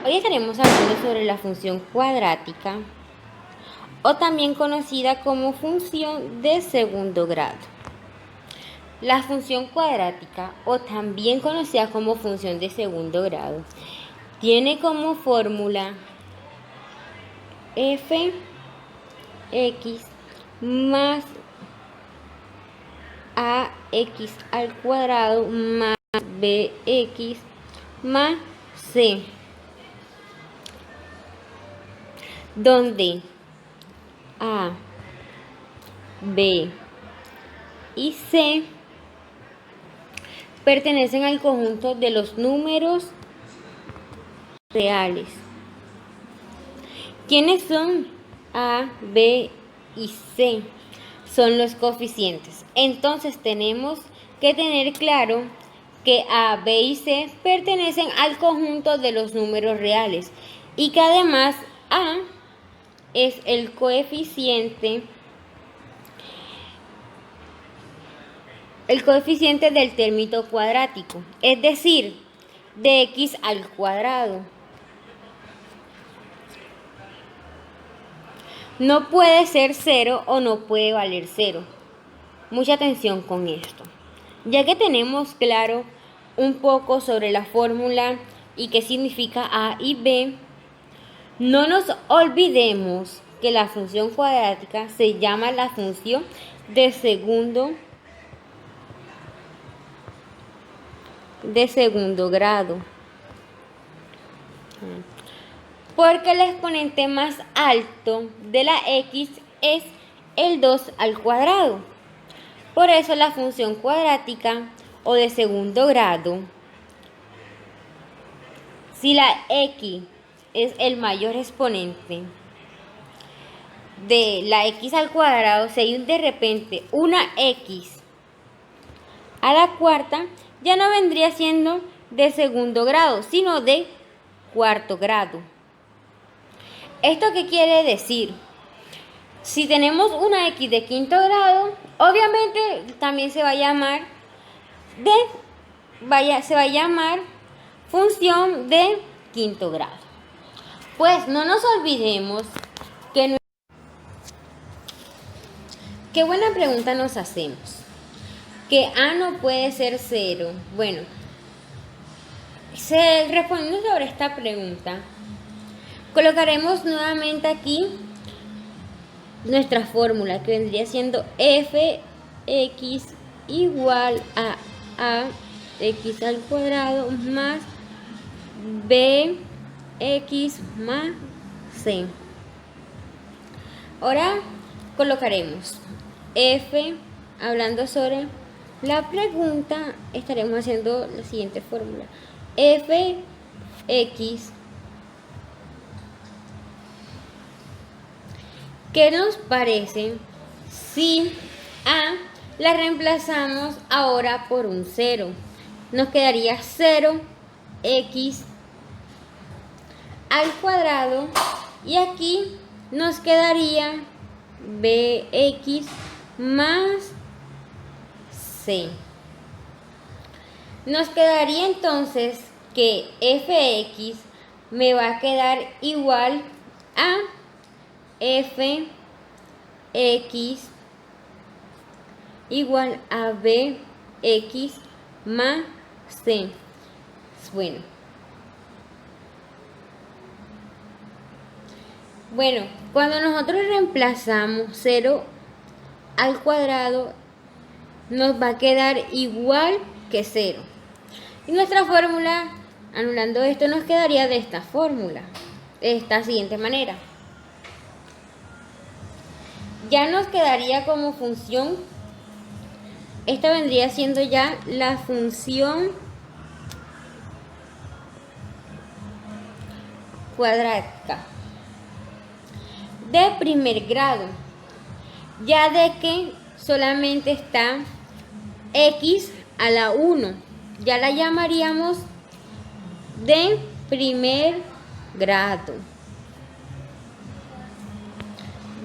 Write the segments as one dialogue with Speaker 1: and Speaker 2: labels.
Speaker 1: Hoy estaremos hablando sobre la función cuadrática o también conocida como función de segundo grado. La función cuadrática o también conocida como función de segundo grado tiene como fórmula f(x) más ax al cuadrado más bx más c, donde a, b y c pertenecen al conjunto de los números reales. ¿Quiénes son a, b y c? Son los coeficientes. Entonces tenemos que tener claro que a, b y c pertenecen al conjunto de los números reales y que además a es el coeficiente del término cuadrático, es decir, de x al cuadrado. No puede ser 0 o no puede valer 0. Mucha atención con esto. Ya que tenemos claro un poco sobre la fórmula y qué significa a y b, no nos olvidemos que la función cuadrática se llama la función de segundo grado, porque el exponente más alto de la x es el 2 al cuadrado. Por eso la función cuadrática o de segundo grado, si la x es el mayor exponente de la x al cuadrado, si hay de repente una x a la cuarta, ya no vendría siendo de segundo grado, sino de cuarto grado. ¿Esto qué quiere decir? Si tenemos una x de quinto grado, obviamente también se va a llamar función de quinto grado. Pues no nos olvidemos que qué buena pregunta nos hacemos. Que a no puede ser 0. Bueno, respondiendo sobre esta pregunta, colocaremos nuevamente aquí nuestra fórmula, que vendría siendo f(x) igual a x al cuadrado más bx más c. Ahora colocaremos f, hablando sobre la pregunta, estaremos haciendo la siguiente fórmula. f(x), ¿qué nos parece si a la reemplazamos ahora por un 0? Nos quedaría 0x al cuadrado y aquí nos quedaría bx más c. Nos quedaría entonces que fx me va a quedar igual a fx igual a bx más c. Bueno, cuando nosotros reemplazamos 0 al cuadrado, nos va a quedar igual que 0. Y nuestra fórmula, anulando esto, nos quedaría de esta fórmula, de esta siguiente manera. Ya nos quedaría como función, esta vendría siendo ya la función cuadrática de primer grado, ya de que solamente está x a la 1, ya la llamaríamos de primer grado.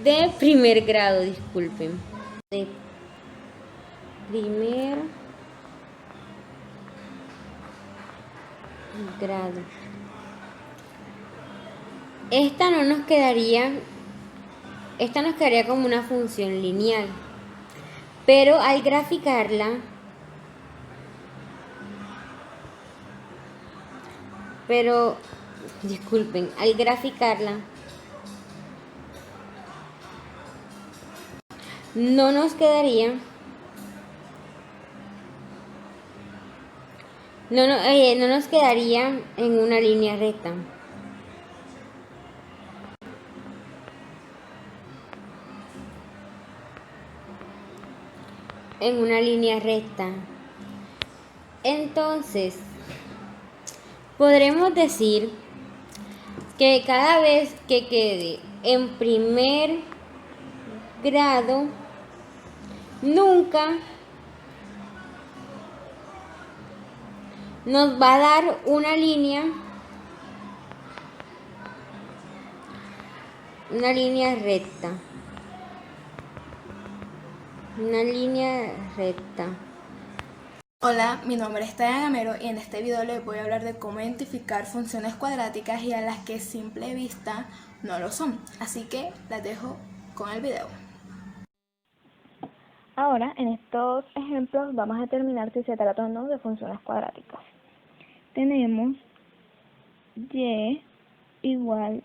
Speaker 1: De primer grado, disculpen. De primer grado. Esta no nos quedaría, esta nos quedaría como una función lineal, pero al graficarla, pero disculpen, al graficarla no nos quedaría, no nos quedaría en una línea recta. En una línea recta. Entonces, podremos decir que cada vez que quede en primer grado, nunca nos va a dar una línea recta. Una línea recta.
Speaker 2: Hola, mi nombre es Taya Gamero y en este video les voy a hablar de cómo identificar funciones cuadráticas y a las que a simple vista no lo son. Así que las dejo con el video.
Speaker 3: Ahora, en estos ejemplos vamos a determinar si se trata o no de funciones cuadráticas. Tenemos y igual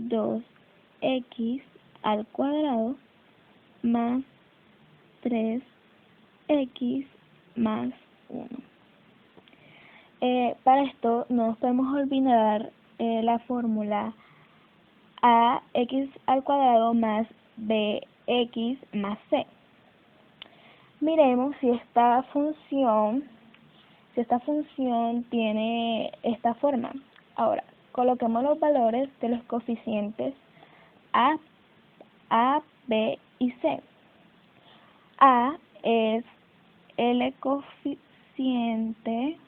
Speaker 3: 2x al cuadrado más 3x más 1. Para esto no nos podemos olvidar la fórmula ax al cuadrado más bx más c. Miremos si esta función tiene esta forma. Ahora, coloquemos los valores de los coeficientes a, b y c. A es el coeficiente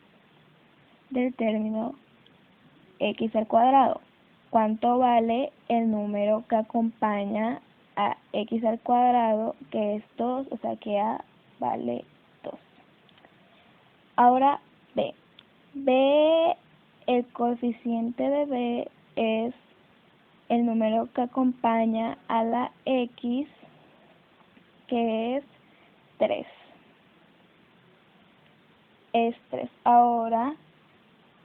Speaker 3: del término x al cuadrado. ¿Cuánto vale el número que acompaña a x al cuadrado, que es 2? O sea que a vale 2. Ahora b. El coeficiente de b es el número que acompaña a la x, que es 3. Es 3. Ahora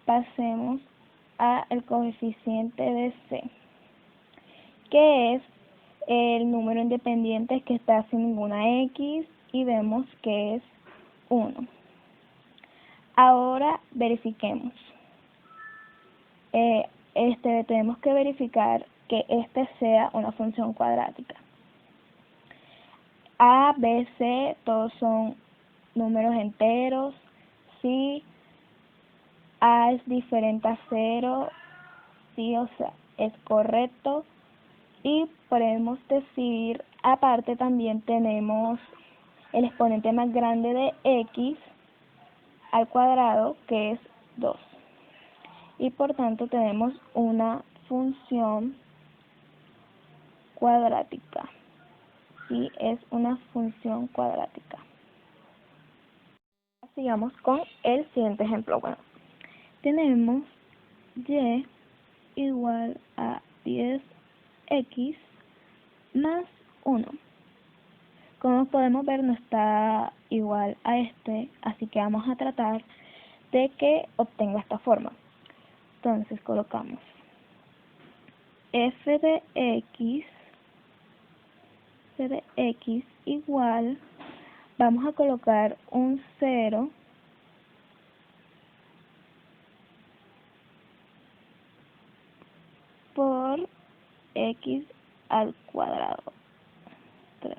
Speaker 3: pasemos al coeficiente de c, que es el número independiente que está sin ninguna x y vemos que es 1. Ahora verifiquemos. Tenemos que verificar que este sea una función cuadrática. A, B, C, todos son números enteros. Si A es diferente a 0, sí, o sea, es correcto. Y podemos decir, aparte también tenemos el exponente más grande de x al cuadrado, que es 2. Y por tanto tenemos una función cuadrática. Sí, es una función cuadrática. Sigamos con el siguiente ejemplo. Bueno, tenemos y igual a 10x más 1. Como podemos ver, no está igual a este, así que vamos a tratar de que obtenga esta forma. Entonces colocamos f de x igual, vamos a colocar un 0 por x al cuadrado, 3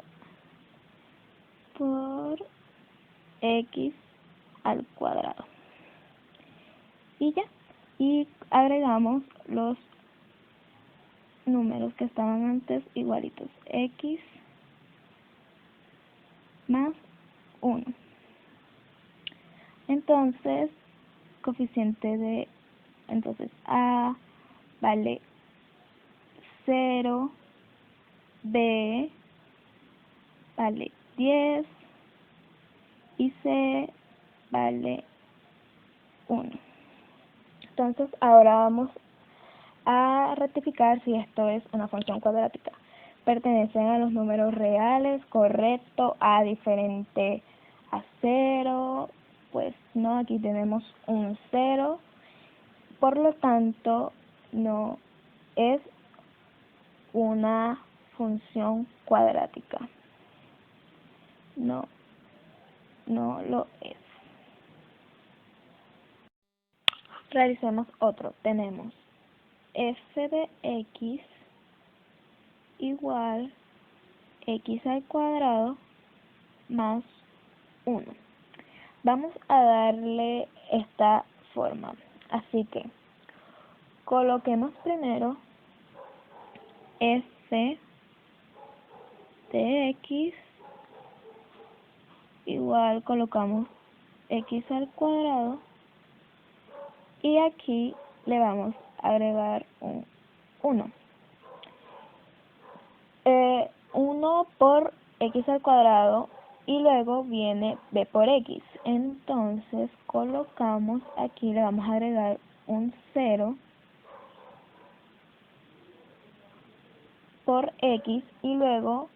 Speaker 3: por x al cuadrado. Y ya, y agregamos los números que estaban antes igualitos, x más 1. Entonces, coeficiente de, entonces a vale 0, b vale 10 y c vale 1. Entonces ahora vamos a rectificar si esto es una función cuadrática. Pertenecen a los números reales, correcto, a diferente a 0, pues no, aquí tenemos un 0, por lo tanto no es una función cuadrática. No lo es. Realicemos otro. Tenemos f de x igual x al cuadrado más 1. Vamos a darle esta forma. Así que coloquemos primero f de x igual, colocamos x al cuadrado y aquí le vamos a agregar un 1. 1 por x al cuadrado y luego viene b por x. Entonces colocamos aquí, le vamos a agregar un 0 por x y luego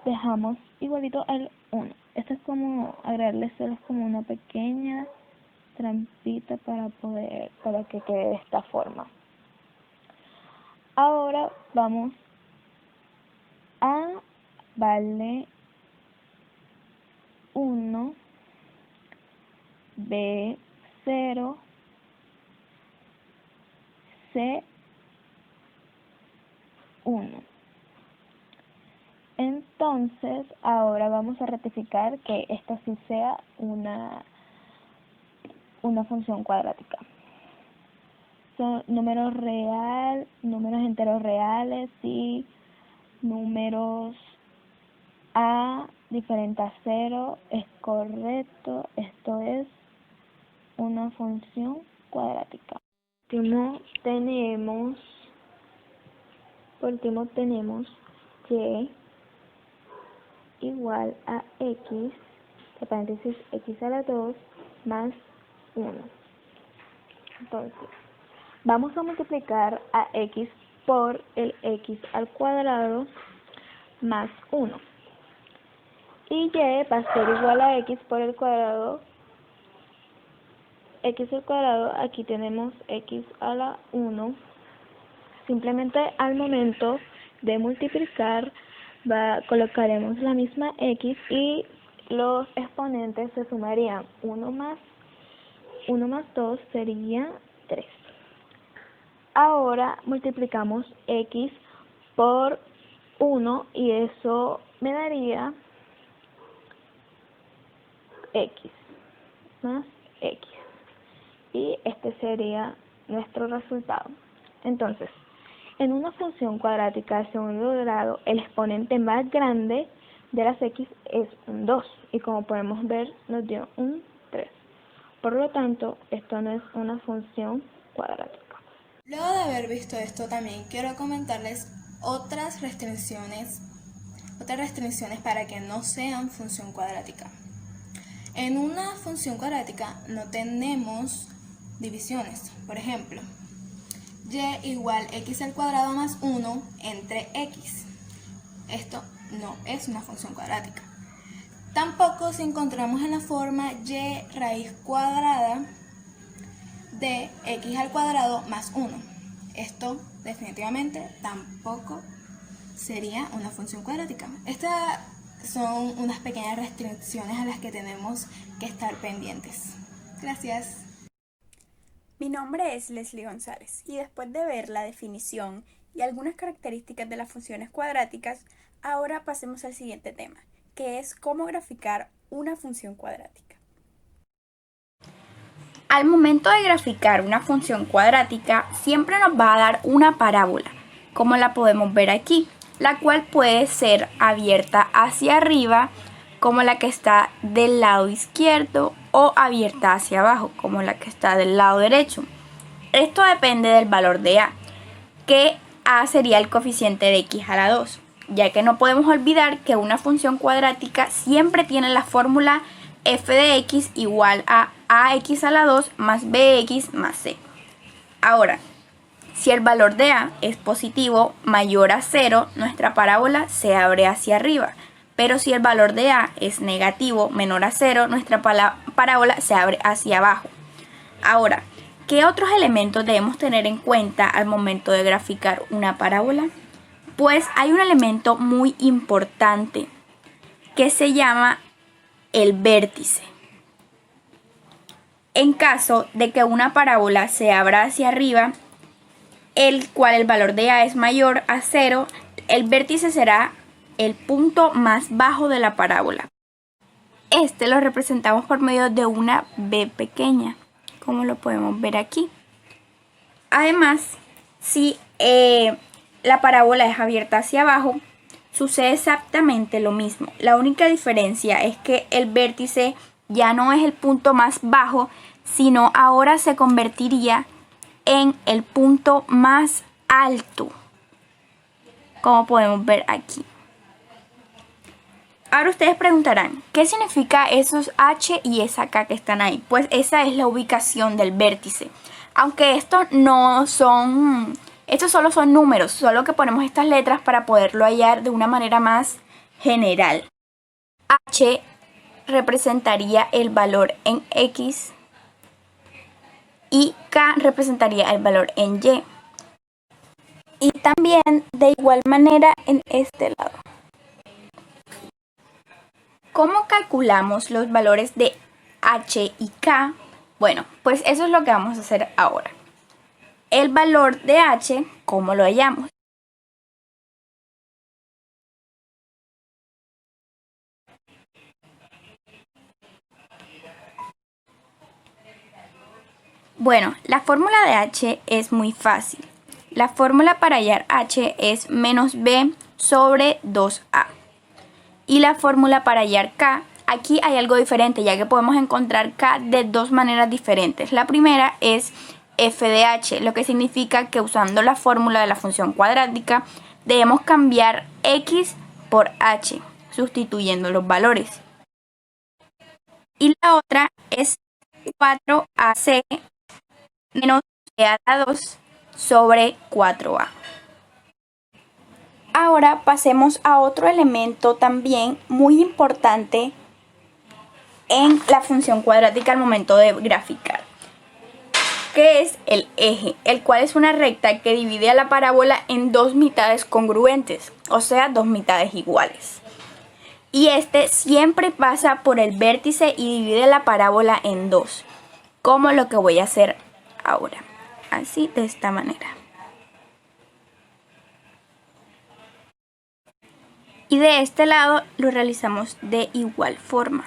Speaker 3: dejamos igualito al 1. Esto es como agregarle ceros, como una pequeña trampita para que quede de esta forma. Ahora vamos a darle 1, B0, C1. Entonces, ahora vamos a rectificar que esto sí sea una función cuadrática. Son números enteros reales y números a diferente a 0 es correcto. Esto es una función cuadrática. Por último tenemos y igual a x, entre paréntesis x a la 2 más 1. Entonces, vamos a multiplicar a x por el x al cuadrado más 1. Y y va a ser igual a x por el cuadrado, x al cuadrado, aquí tenemos x a la 1. Simplemente al momento de multiplicar colocaremos la misma x y los exponentes se sumarían. 1 más 2 sería 3. Ahora multiplicamos x por 1 y eso me daría x más x. Y este sería nuestro resultado. Entonces, en una función cuadrática de segundo grado, el exponente más grande de las x es un 2. Y como podemos ver, nos dio un 3. Por lo tanto, esto no es una función cuadrática.
Speaker 2: Luego de haber visto esto, también quiero comentarles otras restricciones para que no sean función cuadrática. En una función cuadrática no tenemos divisiones. Por ejemplo, y igual x al cuadrado más 1 entre x. Esto no es una función cuadrática. Tampoco si encontramos en la forma y raíz cuadrada de x al cuadrado más 1. Esto definitivamente tampoco sería una función cuadrática. Estas son unas pequeñas restricciones a las que tenemos que estar pendientes. Gracias.
Speaker 4: Mi nombre es Leslie González y después de ver la definición y algunas características de las funciones cuadráticas, ahora pasemos al siguiente tema, que es cómo graficar una función cuadrática. Al momento de graficar una función cuadrática, siempre nos va a dar una parábola, como la podemos ver aquí, la cual puede ser abierta hacia arriba, como la que está del lado izquierdo, o abierta hacia abajo, como la que está del lado derecho. Esto depende del valor de a, que a sería el coeficiente de x a la 2, ya que no podemos olvidar que una función cuadrática siempre tiene la fórmula f de x igual a ax a la 2 más bx más c. Ahora, Si el valor de A es positivo mayor a 0, nuestra parábola se abre hacia arriba. Pero si el valor de A es negativo menor a 0, nuestra parábola se abre hacia abajo. Ahora, ¿qué otros elementos debemos tener en cuenta al momento de graficar una parábola? Pues hay un elemento muy importante que se llama el vértice. En caso de que una parábola se abra hacia arriba, el cual el valor de A es mayor a 0, el vértice será el punto más bajo de la parábola. Este lo representamos por medio de una B pequeña, como lo podemos ver aquí. Además, si la parábola es abierta hacia abajo, sucede exactamente lo mismo. La única diferencia es que el vértice ya no es el punto más bajo, sino ahora se convertiría en el punto más alto, como podemos ver aquí. Ahora ustedes preguntarán, ¿qué significa esos H y esa K que están ahí? Pues esa es la ubicación del vértice. Aunque estos solo son números, solo que ponemos estas letras para poderlo hallar de una manera más general. H representaría el valor en X y K representaría el valor en Y. Y también de igual manera en este lado. ¿Cómo calculamos los valores de H y K? Bueno, pues eso es lo que vamos a hacer ahora. El valor de H, ¿cómo lo hallamos? Bueno, la fórmula de H es muy fácil. La fórmula para hallar H es menos B sobre 2A. Y la fórmula para hallar K, aquí hay algo diferente, ya que podemos encontrar K de dos maneras diferentes. La primera es f de h, lo que significa que usando la fórmula de la función cuadrática debemos cambiar x por h, sustituyendo los valores. Y la otra es 4ac menos b a la 2 sobre 4a. Ahora pasemos a otro elemento también muy importante en la función cuadrática al momento de graficar, que es el eje, el cual es una recta que divide a la parábola en dos mitades congruentes, o sea, dos mitades iguales. Y este siempre pasa por el vértice y divide la parábola en dos, como lo que voy a hacer ahora, así de esta manera. Y de este lado lo realizamos de igual forma.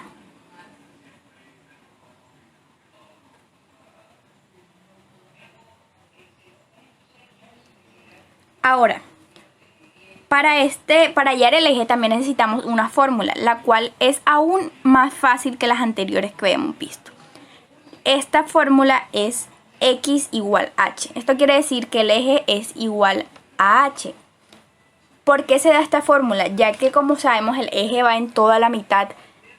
Speaker 4: Ahora, para hallar el eje también necesitamos una fórmula, la cual es aún más fácil que las anteriores que hemos visto. Esta fórmula es x igual h. Esto quiere decir que el eje es igual a h. ¿Por qué se da esta fórmula? Ya que, como sabemos, el eje va en toda la mitad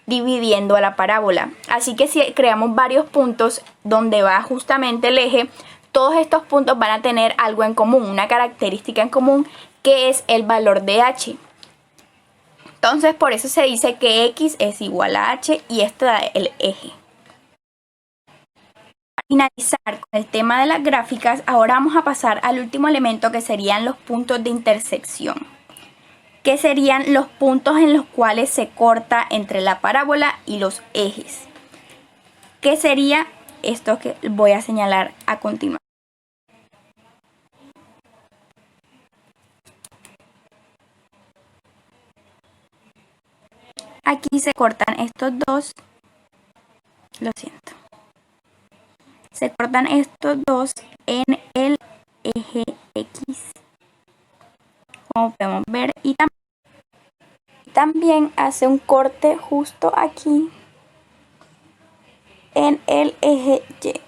Speaker 4: dividiendo a la parábola. Así que si creamos varios puntos donde va justamente el eje, todos estos puntos van a tener algo en común, una característica en común, que es el valor de h. Entonces, por eso se dice que x es igual a h y esto da el eje. Para finalizar con el tema de las gráficas, ahora vamos a pasar al último elemento, que serían los puntos de intersección, que serían los puntos en los cuales se corta entre la parábola y los ejes, que sería esto que voy a señalar a continuación. Aquí se cortan estos dos, lo siento, se cortan estos dos en el eje X, como podemos ver, y también hace un corte justo aquí en el eje Y.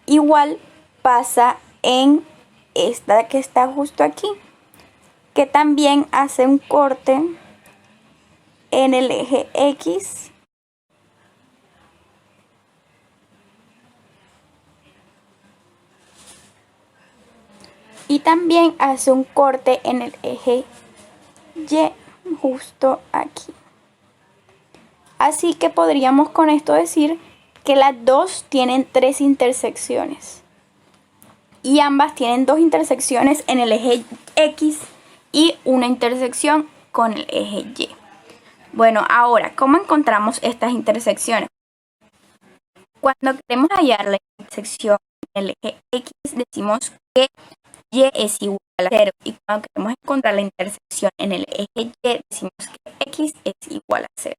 Speaker 4: Igual pasa en esta que está justo aquí, que también hace un corte en el eje X y también hace un corte en el eje Y justo aquí. Así que podríamos con esto decir que las dos tienen 3 intersecciones y ambas tienen 2 intersecciones en el eje X y una intersección con el eje Y. Bueno, ahora, ¿cómo encontramos estas intersecciones? Cuando queremos hallar la intersección en el eje X, decimos que Y es igual a 0. Y cuando queremos encontrar la intersección en el eje Y, decimos que X es igual a 0.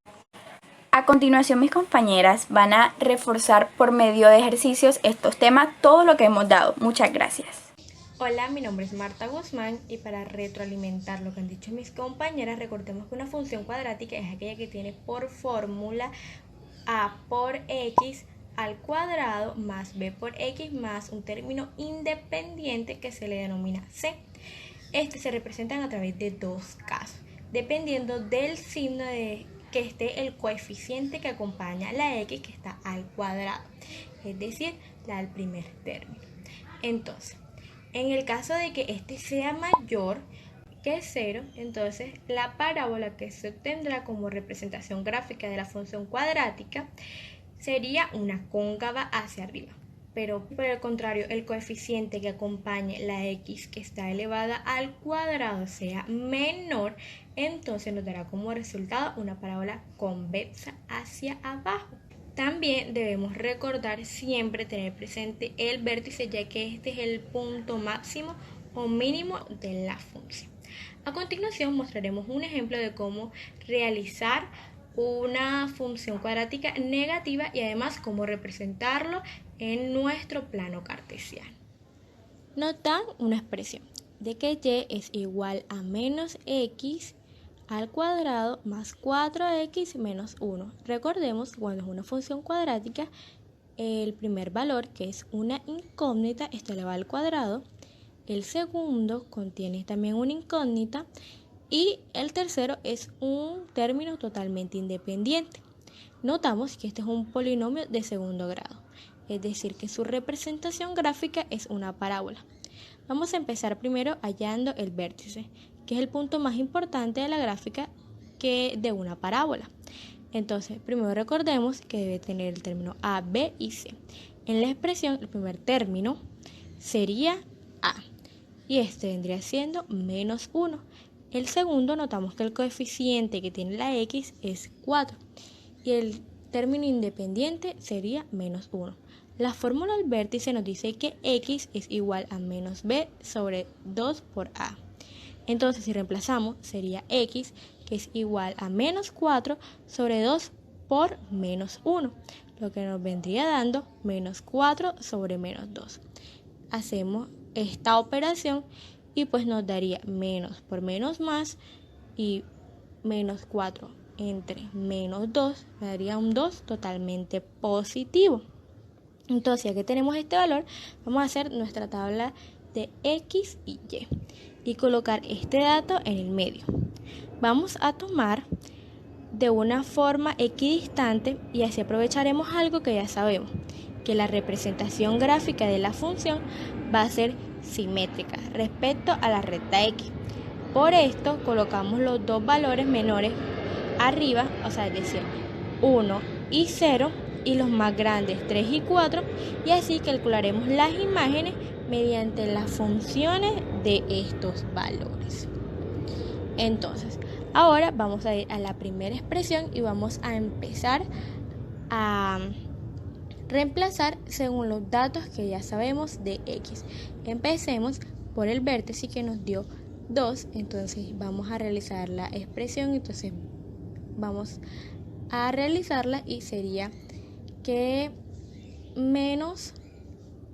Speaker 4: A continuación, mis compañeras van a reforzar por medio de ejercicios estos temas, todo lo que hemos dado. Muchas gracias.
Speaker 5: Hola, mi nombre es Marta Guzmán y para retroalimentar lo que han dicho mis compañeras, recordemos que una función cuadrática es aquella que tiene por fórmula a por x al cuadrado más b por x más un término independiente que se le denomina c. Se representan a través de dos casos, dependiendo del signo de que esté el coeficiente que acompaña la x que está al cuadrado, es decir, la del primer término. Entonces, en el caso de que este sea mayor que 0, entonces la parábola que se obtendrá como representación gráfica de la función cuadrática sería una cóncava hacia arriba. Pero por el contrario, el coeficiente que acompañe la x que está elevada al cuadrado sea menor, entonces nos dará como resultado una parábola convexa hacia abajo. También debemos recordar siempre tener presente el vértice, ya que este es el punto máximo o mínimo de la función. A continuación mostraremos un ejemplo de cómo realizar una función cuadrática negativa y además cómo representarlo en nuestro plano cartesiano. Nos dan una expresión de que y es igual a menos x al cuadrado más 4x menos 1. Recordemos que cuando es una función cuadrática, el primer valor, que es una incógnita, está elevado al cuadrado. El segundo contiene también una incógnita. Y el tercero es un término totalmente independiente. Notamos que este es un polinomio de segundo grado, es decir, que su representación gráfica es una parábola. Vamos a empezar primero hallando el vértice, que es el punto más importante de la gráfica de una parábola. Entonces, primero recordemos que debe tener el término A, B y C. En la expresión, el primer término sería A, y este vendría siendo menos 1. El segundo, notamos que el coeficiente que tiene la x es 4 y el término independiente sería menos 1. La fórmula del vértice nos dice que x es igual a menos b sobre 2 por a. Entonces, si reemplazamos, sería x, que es igual a menos 4 sobre 2 por menos 1, lo que nos vendría dando menos 4 sobre menos 2. Hacemos esta operación y pues nos daría menos por menos más, y menos 4 entre menos 2 me daría un 2 totalmente positivo. Entonces, ya que tenemos este valor, vamos a hacer nuestra tabla de x y y colocar este dato en el medio. Vamos a tomar de una forma equidistante y así aprovecharemos algo que ya sabemos, que la representación gráfica de la función va a ser simétrica respecto a la recta x. Por esto colocamos los dos valores menores arriba, es decir, 1 y 0, y los más grandes 3 y 4, y así calcularemos las imágenes mediante las funciones de estos valores. Entonces, ahora vamos a ir a la primera expresión y vamos a empezar a reemplazar según los datos que ya sabemos de x. Empecemos por el vértice que nos dio 2, entonces vamos a realizar la expresión, entonces vamos a realizarla y sería que menos,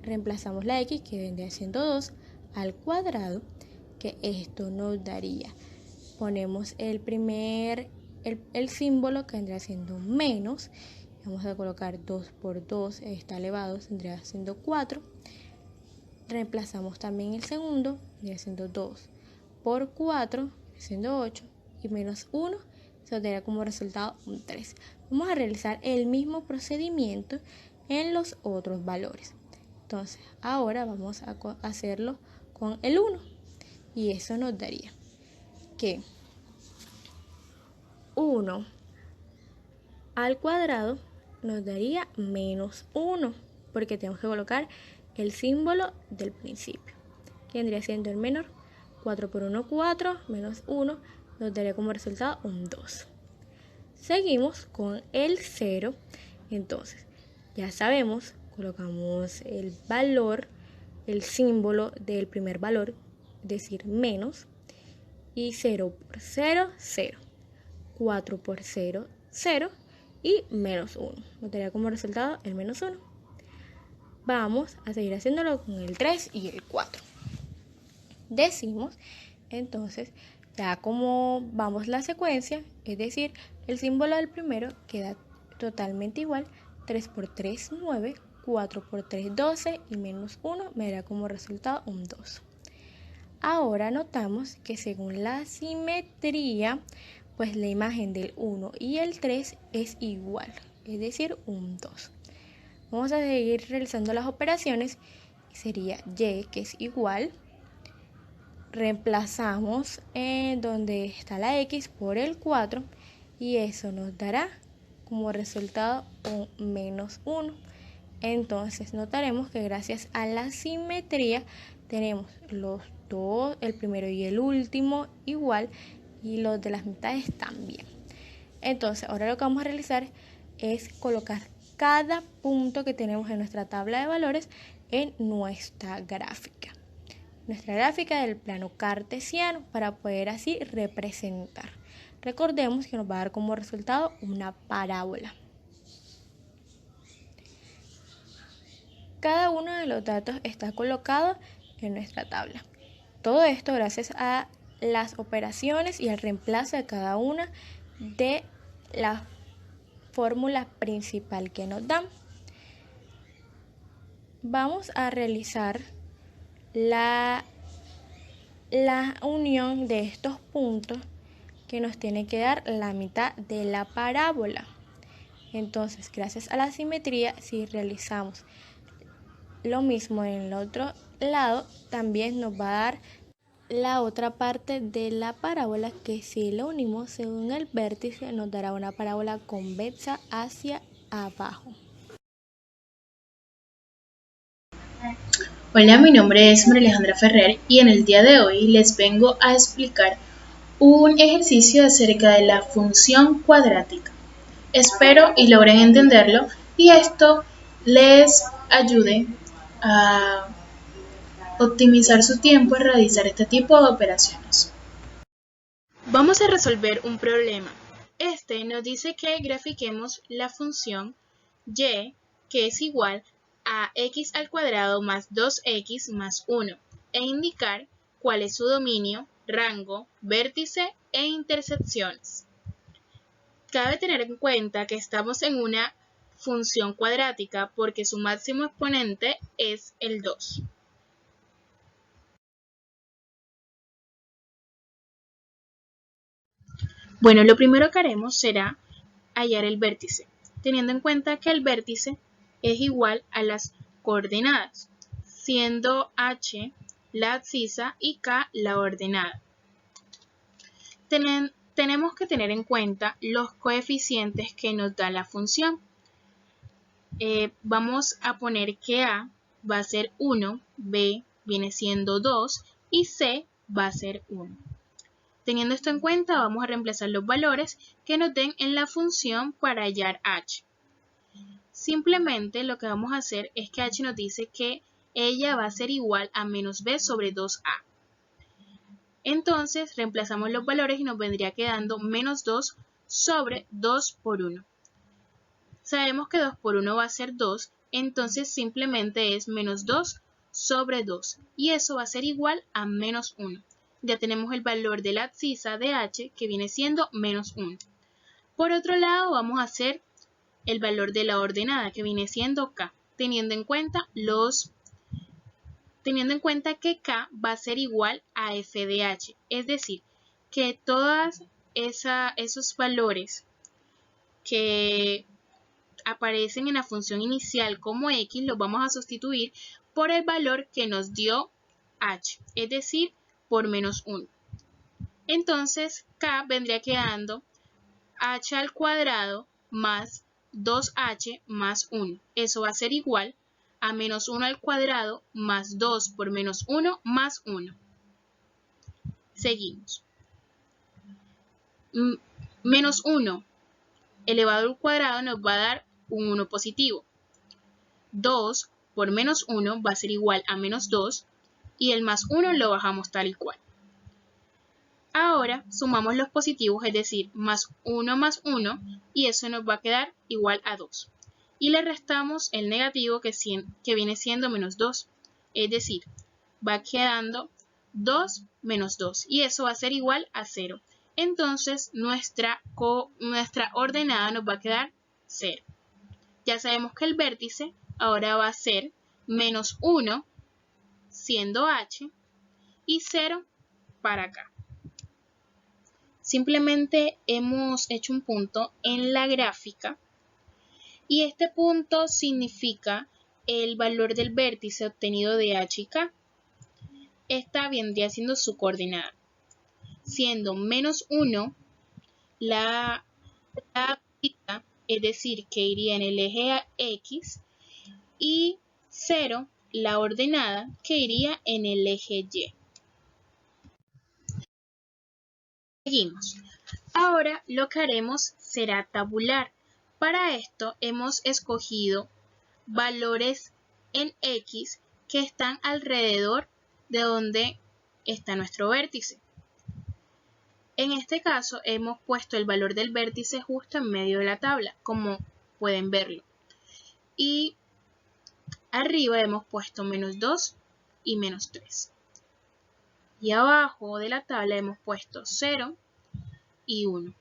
Speaker 5: reemplazamos la x que vendría siendo 2 al cuadrado, que esto nos daría, ponemos el símbolo que vendría siendo menos, vamos a colocar 2 por 2 está elevado, vendría siendo 4, reemplazamos también el segundo, vendría siendo 2 por 4, siendo 8, y menos 1, se obtendrá como resultado un 3. Vamos a realizar el mismo procedimiento en los otros valores. Entonces, ahora vamos a hacerlo con el 1. Y eso nos daría que 1 al cuadrado nos daría menos 1, porque tenemos que colocar el símbolo del principio, que vendría siendo el menor. 4 por 1, 4, menos 1, nos daría como resultado un 2. Seguimos con el 0, entonces ya sabemos, colocamos el valor, el símbolo del primer valor, es decir, menos, y 0 por 0, 0, 4 por 0, 0, y menos 1, nos daría como resultado el menos 1. Vamos a seguir haciéndolo con el 3 y el 4. Decimos, entonces, ya como vamos la secuencia, es decir, el símbolo del primero queda totalmente igual. 3 por 3, 9, 4 por 3, 12 y menos 1 me dará como resultado un 2. Ahora notamos que según la simetría, pues la imagen del 1 y el 3 es igual, es decir, un 2. Vamos a seguir realizando las operaciones. Sería y, que es igual. Reemplazamos donde está la x por el 4 y eso nos dará como resultado un menos 1. Entonces notaremos que gracias a la simetría tenemos los dos, el primero y el último igual, y los de las mitades también. Entonces ahora lo que vamos a realizar es colocar cada punto que tenemos en nuestra tabla de valores en nuestra gráfica del plano cartesiano, para poder así representar. Recordemos que nos va a dar como resultado una parábola. Cada uno de los datos está colocado en nuestra tabla. Todo esto gracias a las operaciones y al reemplazo de cada una de las fórmulas principal que nos dan. Vamos a realizar la unión de estos puntos, que nos tiene que dar la mitad de la parábola. Entonces, gracias a la simetría, si realizamos lo mismo en el otro lado, también nos va a dar la otra parte de la parábola, que si lo unimos según el vértice nos dará una parábola convexa hacia abajo.
Speaker 6: Hola, mi nombre es María Alejandra Ferrer y en el día de hoy les vengo a explicar un ejercicio acerca de la función cuadrática. Espero y logren entenderlo y esto les ayude a optimizar su tiempo en realizar este tipo de operaciones. Vamos a resolver un problema. Este nos dice que grafiquemos la función y, que es igual a x al cuadrado más 2x más 1, e indicar cuál es su dominio, rango, vértice e intersecciones. Cabe tener en cuenta que estamos en una función cuadrática porque su máximo exponente es el 2. Bueno, lo primero que haremos será hallar el vértice, teniendo en cuenta que el vértice es igual a las coordenadas, siendo h la abscisa y k la ordenada. Tenemos que tener en cuenta los coeficientes que nos da la función. Vamos a poner que a va a ser 1, b viene siendo 2 y c va a ser 1. Teniendo esto en cuenta, vamos a reemplazar los valores que nos den en la función para hallar h. Simplemente lo que vamos a hacer es que h nos dice que ella va a ser igual a menos b sobre 2a. Entonces reemplazamos los valores y nos vendría quedando menos 2 sobre 2 por 1. Sabemos que 2 por 1 va a ser 2, entonces simplemente es menos 2 sobre 2 y eso va a ser igual a menos 1. Ya tenemos el valor de la abscisa de h, que viene siendo menos 1. Por otro lado vamos a hacer el valor de la ordenada, que viene siendo k, teniendo en cuenta que k va a ser igual a f de h, es decir, que todos esos valores que aparecen en la función inicial como x los vamos a sustituir por el valor que nos dio h, es decir, por menos 1. Entonces, k vendría quedando h al cuadrado más 2h más 1. Eso va a ser igual a menos 1 al cuadrado más 2 por menos 1 más 1. Seguimos. Menos 1 elevado al cuadrado nos va a dar un 1 positivo. 2 por menos 1 va a ser igual a menos 2 y el más 1 lo bajamos tal y cual. Ahora sumamos los positivos, es decir, más 1 y eso nos va a quedar igual a 2. Y le restamos el negativo que viene siendo menos 2, es decir, va quedando 2 menos 2 y eso va a ser igual a 0. Entonces nuestra ordenada nos va a quedar 0. Ya sabemos que el vértice ahora va a ser menos 1 siendo h y 0 para acá. Simplemente hemos hecho un punto en la gráfica y este punto significa el valor del vértice obtenido de h y k. Esta vendría siendo su coordenada, siendo menos 1 la órbita, es decir, que iría en el eje X, y 0 la ordenada, que iría en el eje Y. Seguimos. Ahora lo que haremos será tabular. Para esto hemos escogido valores en X que están alrededor de donde está nuestro vértice. En este caso hemos puesto el valor del vértice justo en medio de la tabla, como pueden verlo. Y arriba hemos puesto menos 2 y menos 3. Y abajo de la tabla hemos puesto 0 y 1.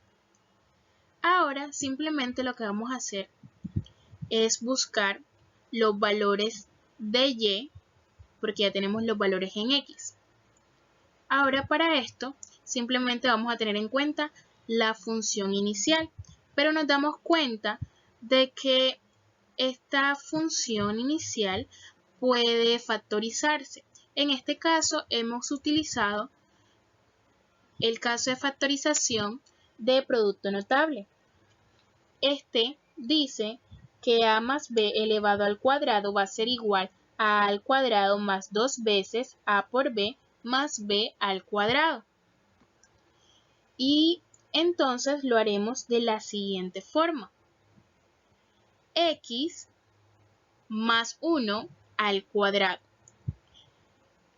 Speaker 6: Ahora simplemente lo que vamos a hacer es buscar los valores de y, porque ya tenemos los valores en x. Ahora para esto simplemente vamos a tener en cuenta la función inicial, pero nos damos cuenta de que esta función inicial puede factorizarse. En este caso hemos utilizado el caso de factorización de producto notable. Este dice que a más b elevado al cuadrado va a ser igual a al cuadrado más 2 veces a por b más b al cuadrado. Y entonces lo haremos de la siguiente forma. X más 1 al cuadrado.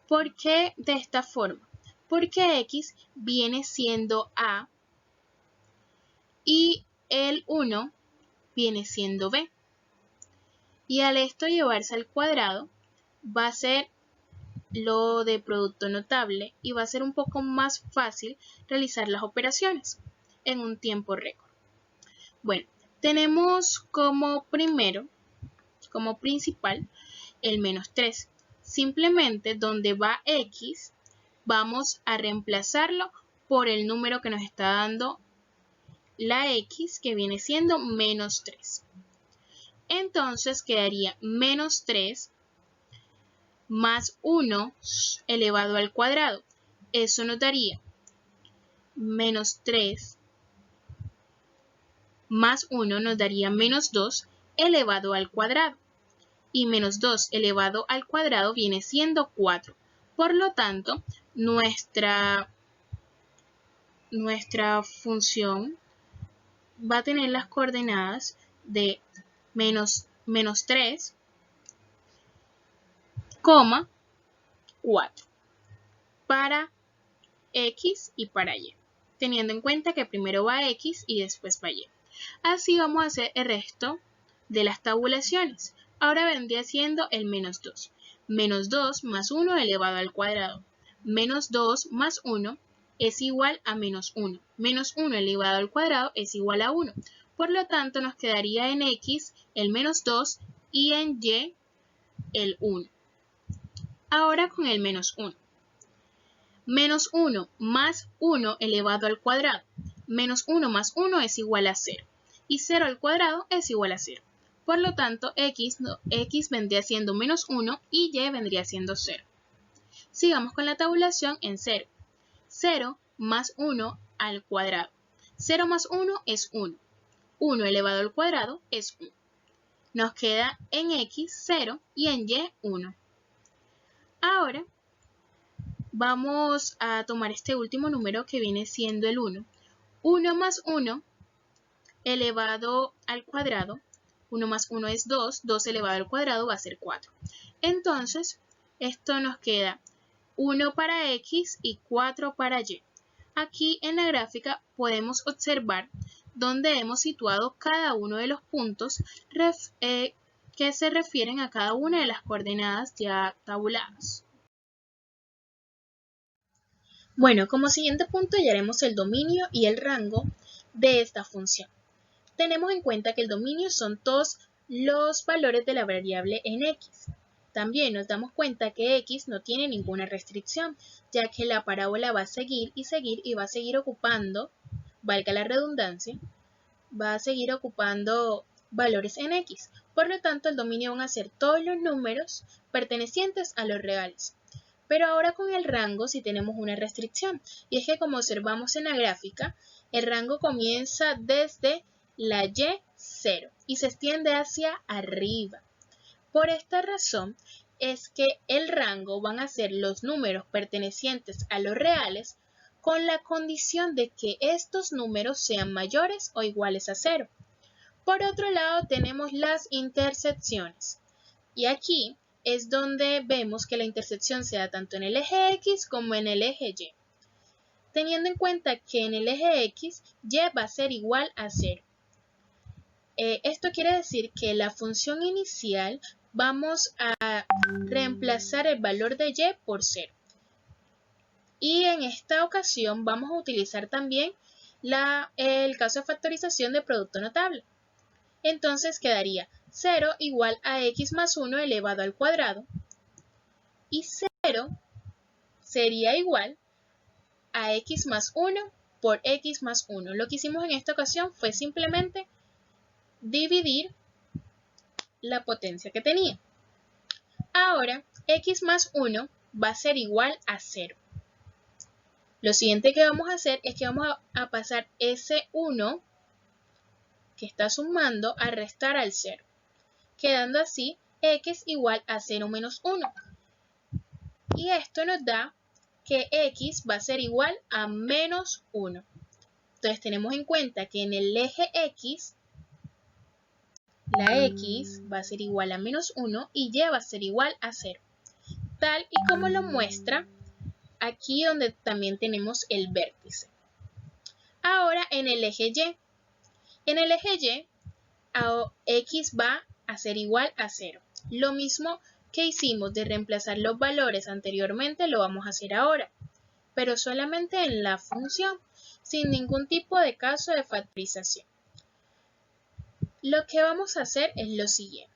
Speaker 6: ¿Por qué de esta forma? Porque x viene siendo a y el 1 viene siendo b. Y al esto llevarse al cuadrado va a ser lo de producto notable y va a ser un poco más fácil realizar las operaciones en un tiempo récord. Bueno, tenemos como principal el menos 3. Simplemente donde va x vamos a reemplazarlo por el número que nos está dando la x, que viene siendo menos 3. Entonces quedaría menos 3 más 1 elevado al cuadrado. Eso nos daría menos 3 más 1 nos daría menos 2 elevado al cuadrado. Y menos 2 elevado al cuadrado viene siendo 4. Por lo tanto, nuestra función va a tener las coordenadas de menos 3, 4 para x y para y, teniendo en cuenta que primero va x y después va y. Así vamos a hacer el resto de las tabulaciones. Ahora vendría siendo el menos 2. Menos 2 más 1 elevado al cuadrado. Menos 2 más 1 es igual a menos 1. Menos 1 elevado al cuadrado es igual a 1. Por lo tanto, nos quedaría en x el menos 2 y en y el 1. Ahora con el menos 1. Menos 1 más 1 elevado al cuadrado. Menos 1 más 1 es igual a 0. Y 0 al cuadrado es igual a 0. Por lo tanto, x vendría siendo menos 1 y y vendría siendo 0. Sigamos con la tabulación en 0. 0 más 1 al cuadrado. 0 más 1 es 1. 1 elevado al cuadrado es 1. Nos queda en x 0 y en y 1. Ahora vamos a tomar este último número que viene siendo el 1. 1 más 1 elevado al cuadrado. 1 más 1 es 2. 2 elevado al cuadrado va a ser 4. Entonces, esto nos queda 1 para x y 4 para y. Aquí en la gráfica podemos observar dónde hemos situado cada uno de los puntos que se refieren a cada una de las coordenadas ya tabuladas. Bueno, como siguiente punto hallaremos el dominio y el rango de esta función. Tenemos en cuenta que el dominio son todos los valores de la variable en x. También nos damos cuenta que x no tiene ninguna restricción, ya que la parábola va a seguir y va a seguir ocupando, valga la redundancia, va a seguir ocupando valores en x. Por lo tanto, el dominio van a ser todos los números pertenecientes a los reales. Pero ahora con el rango sí tenemos una restricción, y es que como observamos en la gráfica, el rango comienza desde la y0 y se extiende hacia arriba. Por esta razón es que el rango van a ser los números pertenecientes a los reales con la condición de que estos números sean mayores o iguales a 0. Por otro lado tenemos las intersecciones y aquí es donde vemos que la intersección se da tanto en el eje X como en el eje Y. Teniendo en cuenta que en el eje X, Y va a ser igual a 0. Esto quiere decir que la función inicial vamos a reemplazar el valor de y por 0. Y en esta ocasión vamos a utilizar también el caso de factorización de producto notable. Entonces quedaría 0 igual a x más 1 elevado al cuadrado. Y 0 sería igual a x más 1 por x más 1. Lo que hicimos en esta ocasión fue simplemente dividir la potencia que tenía. Ahora, x más 1 va a ser igual a 0. Lo siguiente que vamos a hacer es que vamos a pasar ese 1 que está sumando a restar al 0, quedando así x igual a 0 menos 1. Y esto nos da que x va a ser igual a menos 1. Entonces tenemos en cuenta que en el eje x, la x va a ser igual a menos 1 y y va a ser igual a 0. Tal y como lo muestra aquí donde también tenemos el vértice. Ahora en el eje y. En el eje y, x va a ser igual a 0. Lo mismo que hicimos de reemplazar los valores anteriormente lo vamos a hacer ahora, pero solamente en la función, sin ningún tipo de caso de factorización. Lo que vamos a hacer es lo siguiente.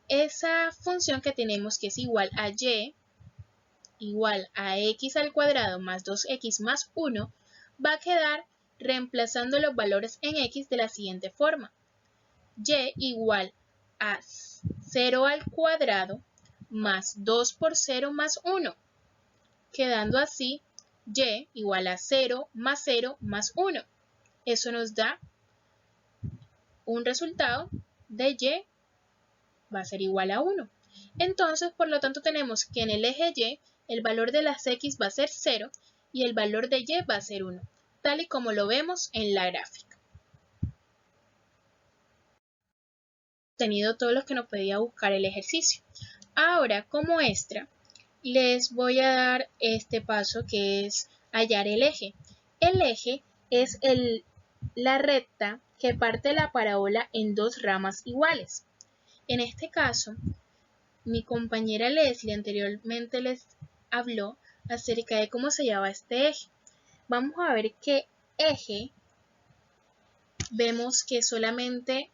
Speaker 6: Esa función que tenemos que es igual a y igual a x al cuadrado más 2x más 1 va a quedar reemplazando los valores en x de la siguiente forma. Y igual a 0 al cuadrado más 2 por 0 más 1, quedando así y igual a 0 más 1. Eso nos da un resultado de y va a ser igual a 1. Entonces, por lo tanto, tenemos que en el eje y el valor de las x va a ser 0 y el valor de y va a ser 1, tal y como lo vemos en la gráfica. Tenido todos los que nos pedía buscar el ejercicio. Ahora, como extra, les voy a dar este paso que es hallar el eje. El eje es la recta que parte la parábola en dos ramas iguales. En este caso, mi compañera Leslie anteriormente les habló acerca de cómo se llama este eje. Vamos a ver que eje, vemos que solamente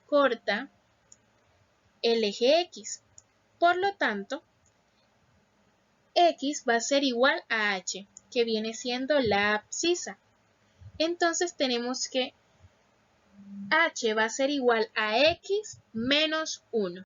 Speaker 6: corta el eje X. Por lo tanto, X va a ser igual a H, que viene siendo la abscisa. Entonces tenemos que H va a ser igual a X menos 1.